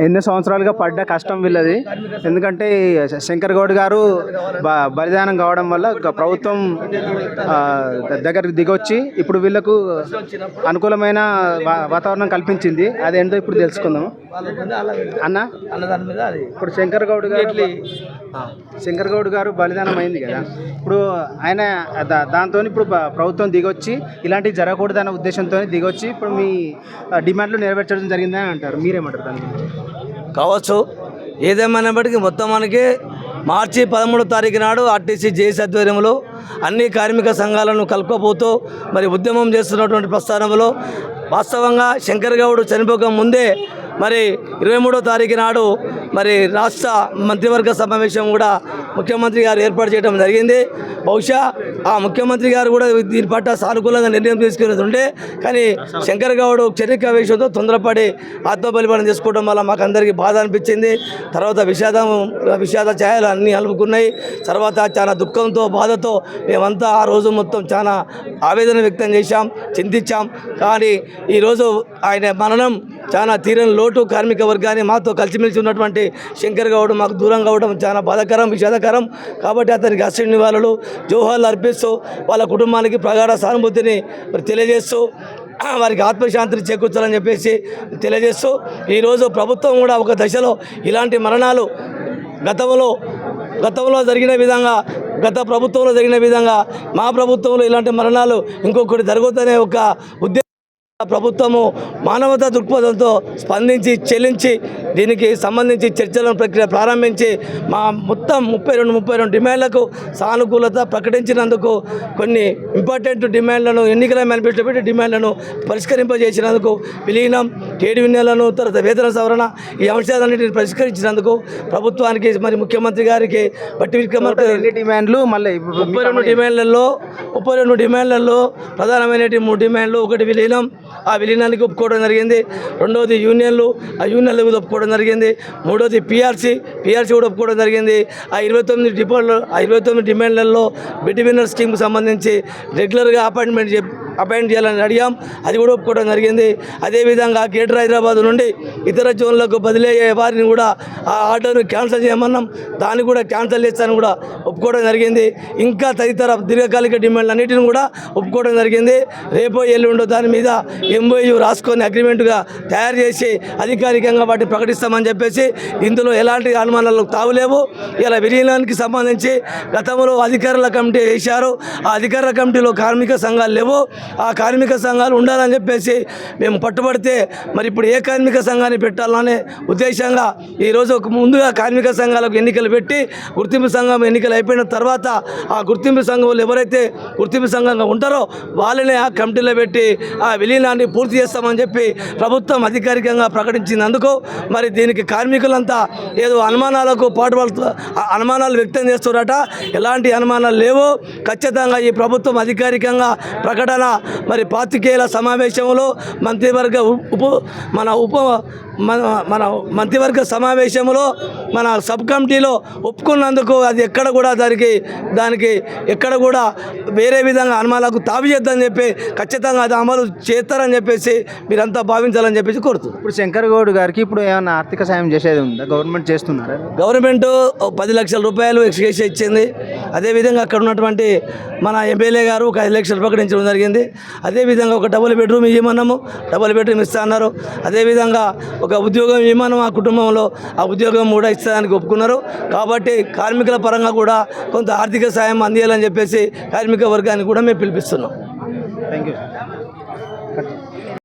ఎన్నో సంవత్సరాలుగా పడ్డ కష్టం వీళ్ళది. ఎందుకంటే శంకర్ గౌడ్ గారు బలిదానం కావడం వల్ల ప్రభుత్వం దగ్గరికి దిగొచ్చి ఇప్పుడు వీళ్ళకు అనుకూలమైన వాతావరణం కల్పించింది. అదేంటో ఇప్పుడు తెలుసుకుందాం అన్న. ఇప్పుడు శంకర్ గౌడ్ గారు బలిదానం అయింది కదా, ఇప్పుడు ఆయన దాంతో ఇప్పుడు ప్రభుత్వం దిగొచ్చి ఇలాంటివి జరగకూడదన్న ఉద్దేశంతో దిగొచ్చి ఇప్పుడు మీ డిమాండ్లు నెరవేర్చడం జరిగిందని అంటారు. మీరేమంటారు దాని గురించి? కావచ్చు, ఏదేమైనప్పటికీ మొత్తం మనకి మార్చి 13వ తారీఖు నాడు ఆర్టీసీ జేఏసీ ఆధ్వర్యంలో అన్ని కార్మిక సంఘాలను కలుపుకోబోతూ మరి ఉద్యమం చేస్తున్నటువంటి ప్రస్థానంలో వాస్తవంగా శంకర్ గౌడ్ చనిపోక ముందే మరి 23వ తారీఖు నాడు మరి రాష్ట్ర మంత్రివర్గ సమావేశం కూడా ముఖ్యమంత్రి గారు ఏర్పాటు చేయడం జరిగింది. బహుశా ఆ ముఖ్యమంత్రి గారు కూడా దీని పట్ల సానుకూలంగా నిర్ణయం తీసుకునేది ఉండే, కానీ శంకర్ గౌడ్ చరిత్రావేశంతో తొందరపడి ఆత్మబలిదానం చేసుకోవడం వల్ల మాకు అందరికీ బాధ అనిపించింది. తర్వాత విషాద ఛాయలు అన్నీ అలుపుకున్నాయి. తర్వాత చాలా దుఃఖంతో బాధతో మేమంతా ఆ రోజు మొత్తం చాలా ఆవేదన వ్యక్తం చేశాం, చింతించాం. కానీ ఈరోజు ఆయన మరణం చాలా తీరని లోటు. కార్మిక వర్గాన్ని మాతో కలిసిమెలిసి ఉన్నటువంటి శంకర్ గౌడ్ మాకు దూరం కావడం చాలా బాధాకరం, విషాదకరం. కాబట్టి అతనికి అశ్రు నివాళులు జోహార్లు అర్పిస్తూ వాళ్ళ కుటుంబానికి ప్రగాఢ సానుభూతిని తెలియజేస్తూ వారికి ఆత్మశాంతిని చేకూర్చాలని చెప్పేసి తెలియజేస్తూ ఈరోజు ప్రభుత్వం కూడా ఒక దశలో ఇలాంటి మరణాలు గతంలో జరిగిన విధంగా, గత ప్రభుత్వంలో జరిగిన విధంగా మా ప్రభుత్వంలో ఇలాంటి మరణాలు ఇంకొకటి జరుగుతుందనే ఒక ఉద్దేశం ప్రభుత్వము మానవతా దృక్పథంతో స్పందించి చెల్లించి దీనికి సంబంధించి చర్చల ప్రక్రియ ప్రారంభించి మా మొత్తం 32 డిమాండ్లకు సానుకూలత ప్రకటించినందుకు, కొన్ని ఇంపార్టెంట్ డిమాండ్లను ఎన్నికల మేనిఫెస్టో పెట్టి డిమాండ్లను పరిష్కరింపజేసినందుకు, విలీనం, ట్రేడ్ యూనియన్లను, తర్వాత వేతన సవరణ, ఈ అంశాలన్నింటినీ పరిష్కరించినందుకు ప్రభుత్వానికి మరి ముఖ్యమంత్రి గారికి బట్టి విక్రమార్క డిమాండ్లు మళ్ళీ 32 డిమాండ్లలో ప్రధానమైన 3 డిమాండ్లు. ఒకటి విలీనం, ఆ విలీనానికి ఒప్పుకోవడం జరిగింది. రెండవది యూనియన్లు, ఆ యూనియన్లకు ఒప్పుకోవడం జరిగింది. మూడవది పిఆర్సీ కూడా ఒప్పుకోవడం జరిగింది. ఆ 29 డిమాండ్లలో బెడ్ విన్నర్ స్కీమ్కి సంబంధించి రెగ్యులర్గా అపాయింట్ చేయాలని అడిగాం, అది కూడా ఒప్పుకోవడం జరిగింది. అదేవిధంగా గ్రేటర్ హైదరాబాద్ నుండి ఇతర జోన్లకు బదిలీ అయ్యే వారిని కూడా ఆ ఆర్డర్ను క్యాన్సిల్ చేయమన్నాం, దాన్ని కూడా క్యాన్సిల్ చేస్తాను కూడా ఒప్పుకోవడం జరిగింది. ఇంకా తదితర దీర్ఘకాలిక డిమాండ్లు అన్నిటిని కూడా ఒప్పుకోవడం జరిగింది. రేపో ఎల్లుండో దాని మీద MOU రాసుకొని అగ్రిమెంట్గా తయారు చేసి అధికారికంగా వాటిని ప్రకటిస్తామని చెప్పేసి, ఇందులో ఎలాంటి అనుమానాలకు తావులేవు. ఇలా విలీనానికి సంబంధించి గతంలో అధికారుల కమిటీ వేశారు, ఆ అధికారుల కమిటీలో కార్మిక సంఘాలు లేవు. ఆ కార్మిక సంఘాలు ఉండాలని చెప్పేసి మేము పట్టుబడితే మరి ఇప్పుడు ఏ కార్మిక సంఘాన్ని పెట్టాలనే ఉద్దేశంగా ఈరోజు ముందుగా కార్మిక సంఘాలకు ఎన్నికలు పెట్టి గుర్తింపు సంఘం ఎన్నికలు అయిపోయిన తర్వాత ఆ గుర్తింపు సంఘంలో ఎవరైతే గుర్తింపు సంఘంగా ఉంటారో వాళ్ళనే ఆ కమిటీలో పెట్టి ఆ విలీనాన్ని పూర్తి చేస్తామని చెప్పి ప్రభుత్వం అధికారికంగా ప్రకటించినందుకు మరి దీనికి కార్మికులంతా ఏదో అనుమానాలు వ్యక్తం చేస్తున్నారట. ఎలాంటి అనుమానాలు లేవు. ఖచ్చితంగా ఈ ప్రభుత్వం అధికారికంగా ప్రకటన మరి పాత్రికేయుల సమావేశంలో మంత్రివర్గ సమావేశంలో మన సబ్ కమిటీలో ఒప్పుకున్నందుకు అది ఎక్కడ కూడా దానికి ఎక్కడ కూడా వేరే విధంగా అనుమానాలకు తావి చేద్దని చెప్పి ఖచ్చితంగా అది అమలు చేస్తారని చెప్పేసి మీరంతా భావించాలని చెప్పేసి కోరుతుంది. ఇప్పుడు శంకర్ గౌడ్ గారికి ఇప్పుడు ఏమైనా ఆర్థిక సాయం చేసేది ఉందా? గవర్నమెంట్ చేస్తున్నారా? గవర్నమెంట్ 10 లక్షల రూపాయలు ఎక్స్గ్రేషియా ఇచ్చింది. అదేవిధంగా అక్కడ ఉన్నటువంటి మన ఎమ్మెల్యే గారు ఒక 5 లక్షలు ప్రకటించడం జరిగింది. అదేవిధంగా ఒక డబుల్ బెడ్రూమ్ ఇవ్వమన్నాము, డబుల్ బెడ్రూమ్ ఇస్తా అన్నారు. అదేవిధంగా ఒక ఉద్యోగం ఇవ్వమన్నాము, ఆ కుటుంబంలో ఆ ఉద్యోగం కూడా ఇచ్చడానికి ఒప్పుకున్నారు. కాబట్టి కార్మికుల పరంగా కూడా కొంత ఆర్థిక సాయం అందియాలని చెప్పేసి కార్మిక వర్గాన్ని కూడా మేము పిలిపిస్తున్నాం. Thank you.